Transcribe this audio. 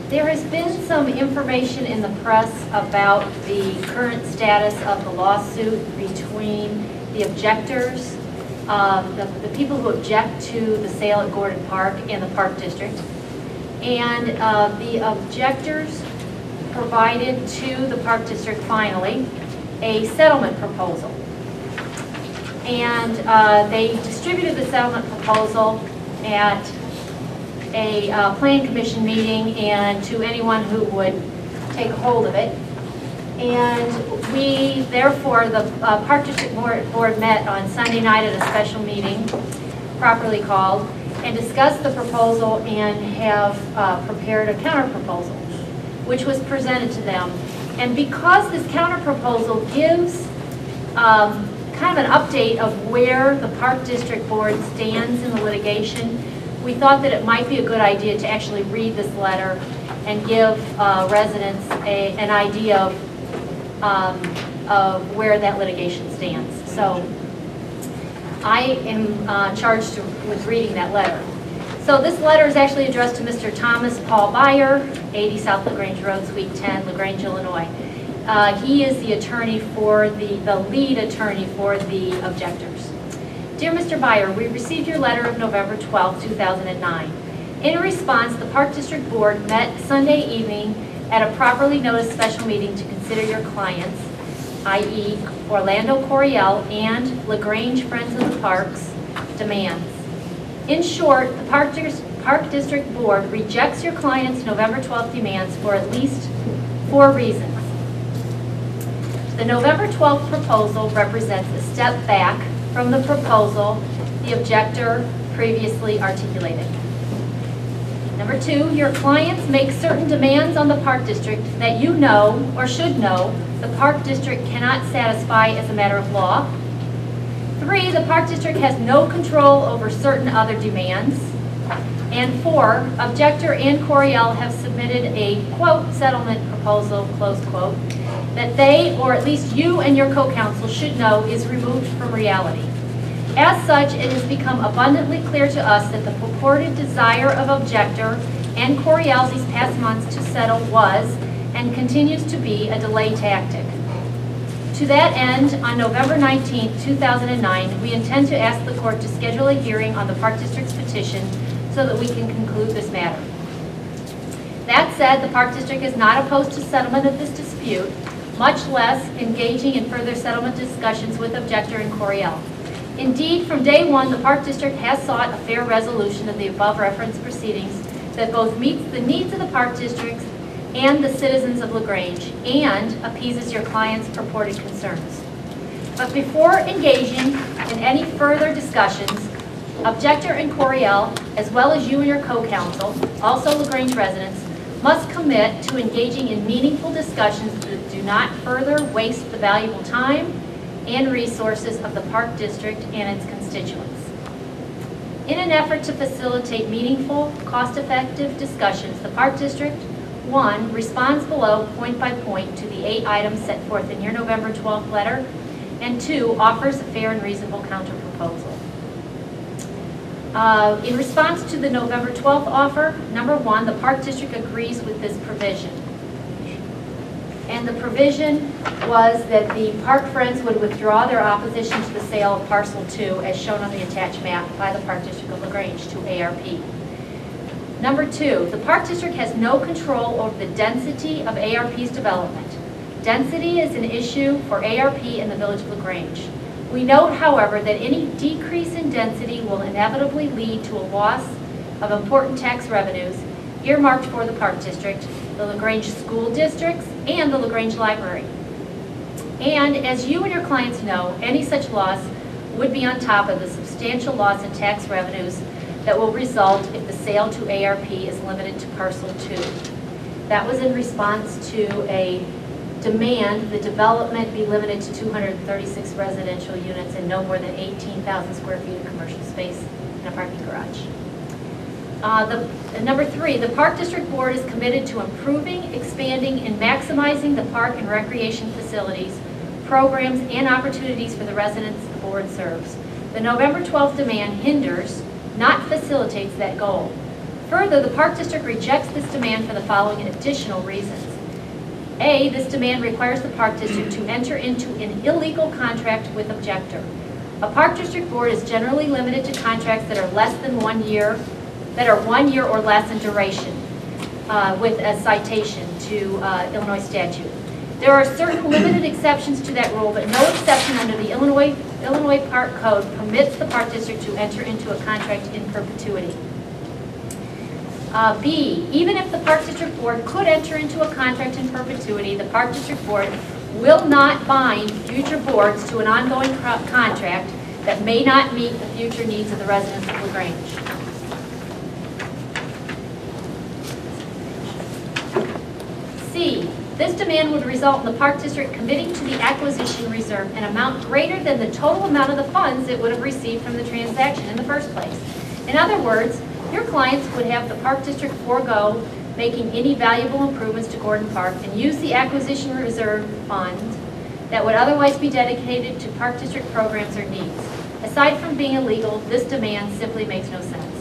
There has been some information in the press about the current status of the lawsuit between the objectors, the people who object to the sale at Gordon Park and the Park District. And the objectors provided to the Park District finally a settlement proposal. And they distributed the settlement proposal at a Plan Commission meeting and to anyone who would take hold of it. And we, therefore, the Park District Board met on Sunday night at a special meeting, properly called, and discussed the proposal and have prepared a counter proposal, which was presented to them. And because this counter proposal gives kind of an update of where the Park District Board stands in the litigation, we thought that it might be a good idea to actually read this letter and give residents an idea of where that litigation stands. So I am charged with reading that letter. So this letter is actually addressed to Mr. Thomas Paul Byer, 80 South LaGrange Road, Suite 10, LaGrange, Illinois. He is the attorney for the lead attorney for the objectors. Dear Mr. Byer, we received your letter of November 12, 2009. In response, the Park District Board met Sunday evening at a properly noticed special meeting to consider your clients, i.e. Orlando Coryell and LaGrange Friends of the Park's demands. In short, the Park District Board rejects your client's November 12th demands for at least 4 reasons. The November 12th proposal represents a step back from the proposal the objector previously articulated. Number 2, your clients make certain demands on the Park District that you know or should know the Park District cannot satisfy as a matter of law. 3, the Park District has no control over certain other demands. And 4, objector and Coryell have submitted a, quote, settlement proposal, close quote, that they, or at least you and your co-counsel, should know is removed from reality. As such, it has become abundantly clear to us that the purported desire of objector and Coryell these past months to settle was and continues to be a delay tactic. To that end, on November 19, 2009, we intend to ask the court to schedule a hearing on the Park District's petition so that we can conclude this matter. That said, the Park District is not opposed to settlement of this dispute, much less engaging in further settlement discussions with objector and Coryell. Indeed, from day one, the Park District has sought a fair resolution of the above referenced proceedings that both meets the needs of the Park District and the citizens of LaGrange and appeases your client's purported concerns. But before engaging in any further discussions, objector and Coryell, as well as you and your co-counsel, also LaGrange residents, must commit to engaging in meaningful discussions that do not further waste the valuable time and resources of the Park District and its constituents. In an effort to facilitate meaningful, cost-effective discussions, the Park District, 1, responds below point by point to the 8 items set forth in your November 12th letter, and 2, offers a fair and reasonable counterproposal. In response to the November 12th offer, number 1, the Park District agrees with this provision. And the provision was that the Park Friends would withdraw their opposition to the sale of Parcel 2, as shown on the attached map by the Park District of LaGrange, to ARP. Number 2, the Park District has no control over the density of ARP's development. Density is an issue for ARP and the Village of LaGrange. We note, however, that any decrease in density will inevitably lead to a loss of important tax revenues earmarked for the Park District, the LaGrange school districts, and the LaGrange Library. And as you and your clients know, any such loss would be on top of the substantial loss in tax revenues that will result if the sale to ARP is limited to Parcel 2. That was in response to a demand the development be limited to 236 residential units and no more than 18,000 square feet of commercial space in a parking garage. Number 3, the Park District Board is committed to improving, expanding, and maximizing the park and recreation facilities, programs, and opportunities for the residents the board serves. The November 12th demand hinders, not facilitates that goal. Further, the Park District rejects this demand for the following additional reasons. A, this demand requires the Park District to enter into an illegal contract with objector. A Park District board is generally limited to contracts that are less than 1 year, that are 1 year or less in duration, with a citation to Illinois statute. There are certain limited exceptions to that rule, but no exception under the Illinois Park Code permits the Park District to enter into a contract in perpetuity. B, even if the Park District Board could enter into a contract in perpetuity, the Park District Board will not bind future boards to an ongoing contract that may not meet the future needs of the residents of LaGrange. C, this demand would result in the Park District committing to the acquisition reserve an amount greater than the total amount of the funds it would have received from the transaction in the first place. In other words, your clients would have the Park District forego making any valuable improvements to Gordon Park and use the acquisition reserve fund that would otherwise be dedicated to Park District programs or needs. Aside from being illegal, this demand simply makes no sense.